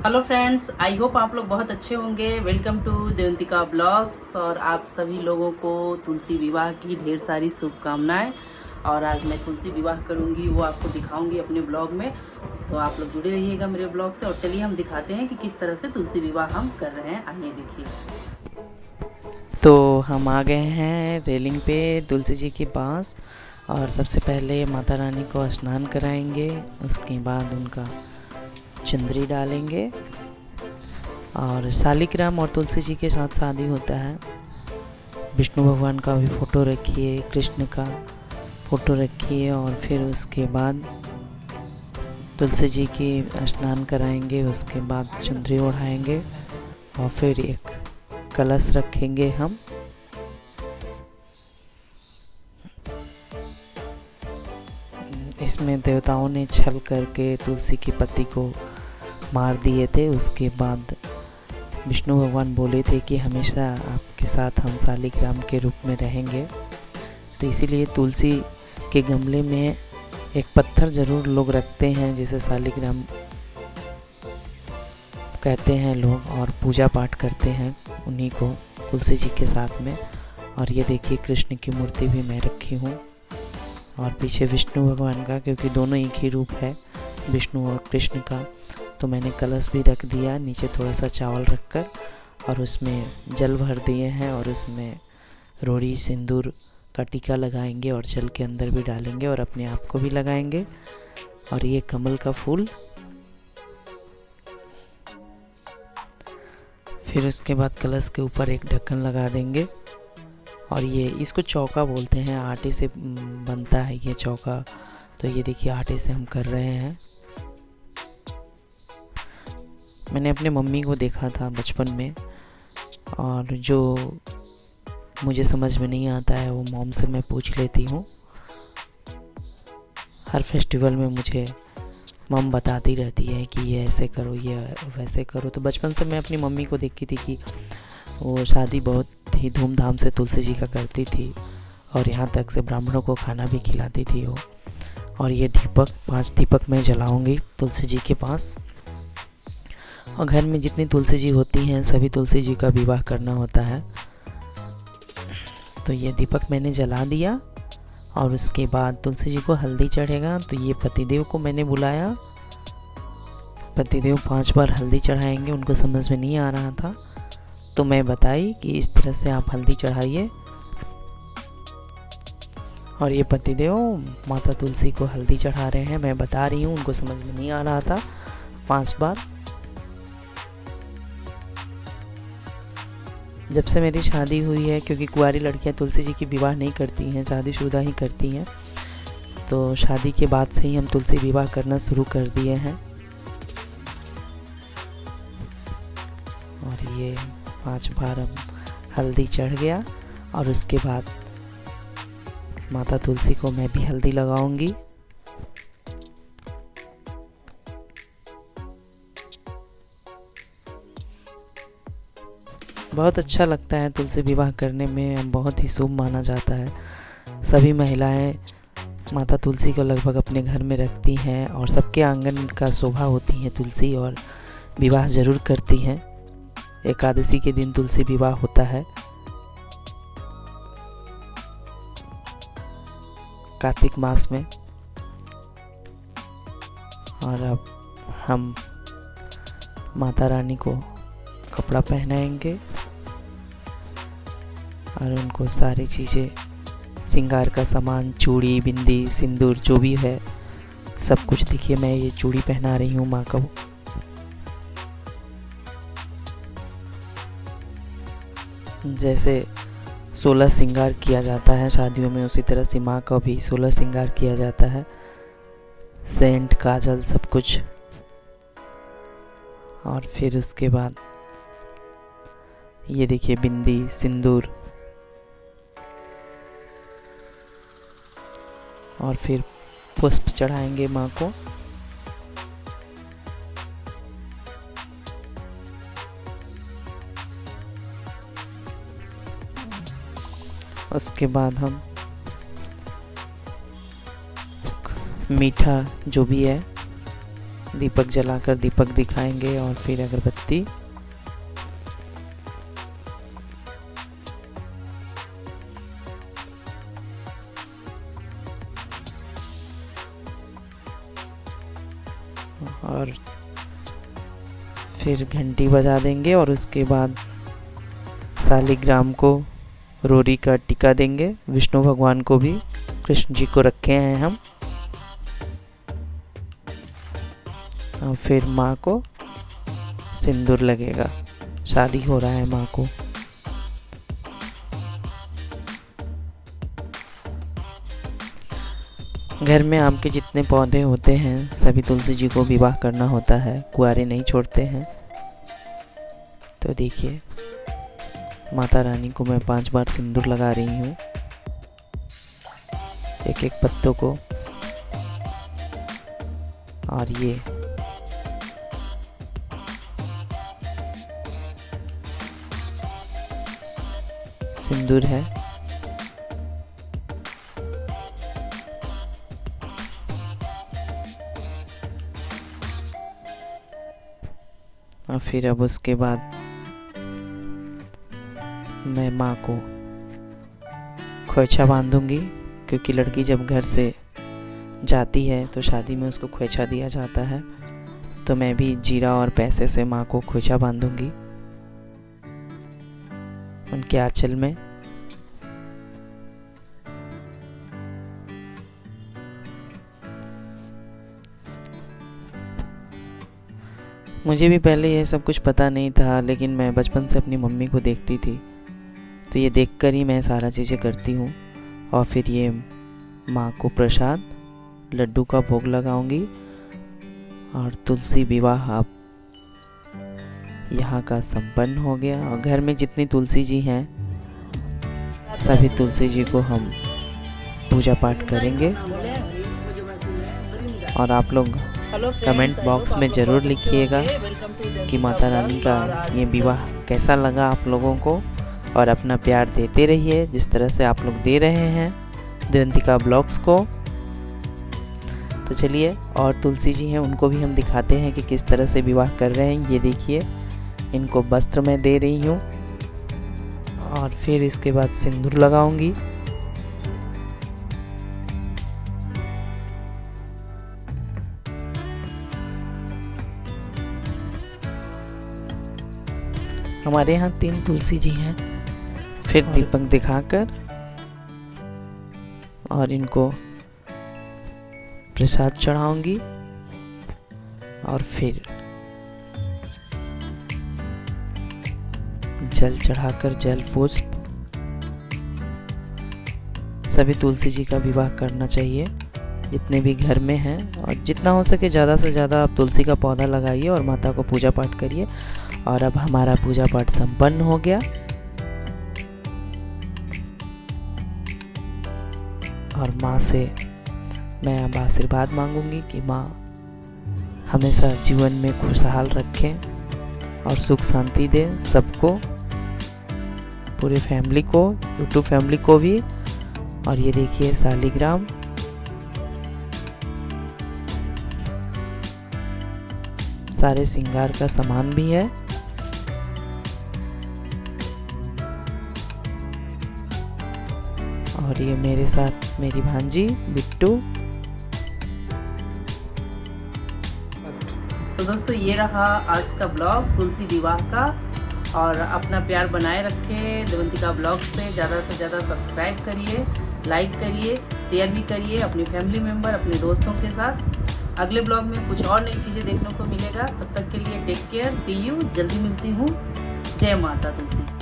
Hello friends, I hope आप लोग बहुत अच्छे होंगे। Welcome to Devantika blogs. और आप सभी लोगों को तुलसी विवाह की ढेर सारी शुभकामनाएं। और आज मैं तुलसी विवाह करूंगी, वो आपको दिखाऊंगी अपने ब्लॉग में। तो आप लोग जुड़े रहिएगा मेरे ब्लॉग से। और चलिए हम दिखाते हैं कि किस तरह से तुलसी विवाह हम कर रहे हैं। आइए देखिए। तो हम आ गए हैं रेलिंग पे तुलसी जी के पास। और सबसे पहले माता रानी को स्नान कराएंगे, उसके बाद उनका चुंदरी डालेंगे। और शालिग्राम और तुलसी जी के साथ शादी होता है। विष्णु भगवान का भी फ़ोटो रखिए, कृष्ण का फ़ोटो रखिए। और फिर उसके बाद तुलसी जी की स्नान कराएंगे, उसके बाद चुंदरी ओढ़ाएंगे और फिर एक कलश रखेंगे हम। इसमें देवताओं ने छल करके तुलसी की पत्ती को मार दिए थे। उसके बाद विष्णु भगवान बोले थे कि हमेशा आपके साथ हम शालिग्राम के रूप में रहेंगे। तो इसीलिए तुलसी के गमले में एक पत्थर ज़रूर लोग रखते हैं, जिसे शालिग्राम कहते हैं लोग, और पूजा पाठ करते हैं उन्हीं को तुलसी जी के साथ में। और ये देखिए कृष्ण की मूर्ति भी मैं रखी हूँ, और पीछे विष्णु भगवान का, क्योंकि दोनों एक ही रूप है विष्णु और कृष्ण का। तो मैंने कलश भी रख दिया, नीचे थोड़ा सा चावल रखकर, और उसमें जल भर दिए हैं। और उसमें रोड़ी सिंदूर का टीका लगाएंगे और जल के अंदर भी डालेंगे और अपने आप को भी लगाएंगे। और ये कमल का फूल। फिर उसके बाद कलश के ऊपर एक ढक्कन लगा देंगे। और ये इसको चौका बोलते हैं, आटे से बनता है ये चौका। तो ये देखिए आटे से हम कर रहे हैं। मैंने अपने मम्मी को देखा था बचपन में, और जो मुझे समझ में नहीं आता है वो मॉम से मैं पूछ लेती हूँ। हर फेस्टिवल में मुझे मम बताती रहती है कि ये ऐसे करो, ये वैसे करो। तो बचपन से मैं अपनी मम्मी को देखी थी कि वो शादी बहुत ही धूमधाम से तुलसी जी का करती थी, और यहाँ तक से ब्राह्मणों को खाना भी खिलाती थी वो। और ये दीपक 5 दीपक मैं जलाऊंगी तुलसी जी के पास। और घर में जितनी तुलसी जी होती हैं सभी तुलसी जी का विवाह करना होता है। तो ये दीपक मैंने जला दिया। और उसके बाद तुलसी जी को हल्दी चढ़ेगा। तो ये पतिदेव को मैंने बुलाया। पतिदेव 5 बार हल्दी चढ़ाएंगे। उनको समझ में नहीं आ रहा था तो मैं बताई कि इस तरह से आप हल्दी चढ़ाइए। और ये पतिदेव माता तुलसी को हल्दी चढ़ा रहे हैं, मैं बता रही हूँ, उनको समझ में नहीं आ रहा था 5 बार। जब से मेरी शादी हुई है, क्योंकि कुंवारी लड़कियां तुलसी जी की विवाह नहीं करती हैं, शादीशुदा ही करती हैं, तो शादी के बाद से ही हम तुलसी विवाह करना शुरू कर दिए हैं। और ये 5 बार अब हल्दी चढ़ गया। और उसके बाद माता तुलसी को मैं भी हल्दी लगाऊंगी। बहुत अच्छा लगता है तुलसी विवाह करने में, बहुत ही शुभ माना जाता है। सभी महिलाएं माता तुलसी को लगभग अपने घर में रखती हैं, और सबके आंगन का शोभा होती हैं तुलसी, और विवाह ज़रूर करती हैं। एकादशी के दिन तुलसी विवाह होता है, कार्तिक मास में। और अब हम माता रानी को कपड़ा पहनाएंगे और उनको सारी चीज़ें, श्रृंगार का सामान, चूड़ी, बिंदी, सिंदूर, जो भी है सब कुछ। देखिए मैं ये चूड़ी पहना रही हूँ माँ को। जैसे 16 श्रृंगार किया जाता है शादियों में, उसी तरह से माँ का भी 16 श्रृंगार किया जाता है। सेंट, काजल, सब कुछ। और फिर उसके बाद ये देखिए बिंदी, सिंदूर, और फिर पुष्प चढ़ाएंगे माँ को। उसके बाद हम मीठा जो भी है दीपक जलाकर दीपक दिखाएंगे और फिर अगरबत्ती। और फिर घंटी बजा देंगे और उसके बाद शालिग्राम को रोरी का टीका देंगे। विष्णु भगवान को भी, कृष्ण जी को रखे हैं हम। और फिर माँ को सिंदूर लगेगा। शादी हो रहा है माँ को। घर में आम के जितने पौधे होते हैं सभी तुलसी जी को विवाह करना होता है, कुंवारे नहीं छोड़ते हैं। तो देखिए माता रानी को मैं 5 बार सिंदूर लगा रही हूँ, एक एक पत्तों को। और ये सिंदूर है। और फिर अब उसके बाद मैं माँ को खोइछा बांधूंगी, क्योंकि लड़की जब घर से जाती है तो शादी में उसको खोइछा दिया जाता है। तो मैं भी जीरा और पैसे से माँ को खोइछा बांधूंगी उनके आंचल में। मुझे भी पहले ये सब कुछ पता नहीं था, लेकिन मैं बचपन से अपनी मम्मी को देखती थी, तो ये देखकर ही मैं सारा चीज़ें करती हूँ। और फिर ये माँ को प्रसाद लड्डू का भोग लगाऊंगी। और तुलसी विवाह अब यहाँ का संपन्न हो गया। और घर में जितनी तुलसी जी हैं सभी तुलसी जी को हम पूजा पाठ करेंगे। और आप लोग कमेंट बॉक्स में ज़रूर लिखिएगा कि माता रानी का ये विवाह कैसा लगा आप लोगों को। और अपना प्यार देते रहिए जिस तरह से आप लोग दे रहे हैं देवंतिका ब्लॉग्स को। तो चलिए, और तुलसी जी हैं उनको भी हम दिखाते हैं कि किस तरह से विवाह कर रहे हैं। ये देखिए, इनको वस्त्र मैं दे रही हूँ और फिर इसके बाद सिंदूर लगाऊंगी। हमारे यहाँ 3 तुलसी जी हैं। फिर दीपक दिखाकर और इनको प्रसाद चढ़ाऊंगी। और फिर जल चढ़ाकर जल पुष्प सभी तुलसी जी का विवाह करना चाहिए जितने भी घर में हैं। और जितना हो सके ज़्यादा से ज़्यादा आप तुलसी का पौधा लगाइए और माता को पूजा पाठ करिए। और अब हमारा पूजा पाठ संपन्न हो गया। और माँ से मैं अब आशीर्वाद मांगूंगी कि माँ हमेशा जीवन में खुशहाल रखें और सुख शांति दे सबको, पूरे फैमिली को, यूट्यूब फैमिली को भी। और ये देखिए शालिग्राम, सारे श्रृंगार का सामान भी है। और ये मेरे साथ मेरी भांजी बिट्टू। तो दोस्तों ये रहा आज का ब्लॉग तुलसी विवाह का। और अपना प्यार बनाए रखें देवंतिका ब्लॉग्स पे। ज़्यादा से ज़्यादा सब्सक्राइब करिए, लाइक करिए, शेयर भी करिए अपनी फैमिली मेम्बर, अपने दोस्तों के साथ। अगले ब्लॉग में कुछ और नई चीज़ें देखने को मिलेगा। तब तक के लिए टेक केयर, सी यू, जल्दी मिलती हूँ। जय माता तुलसी।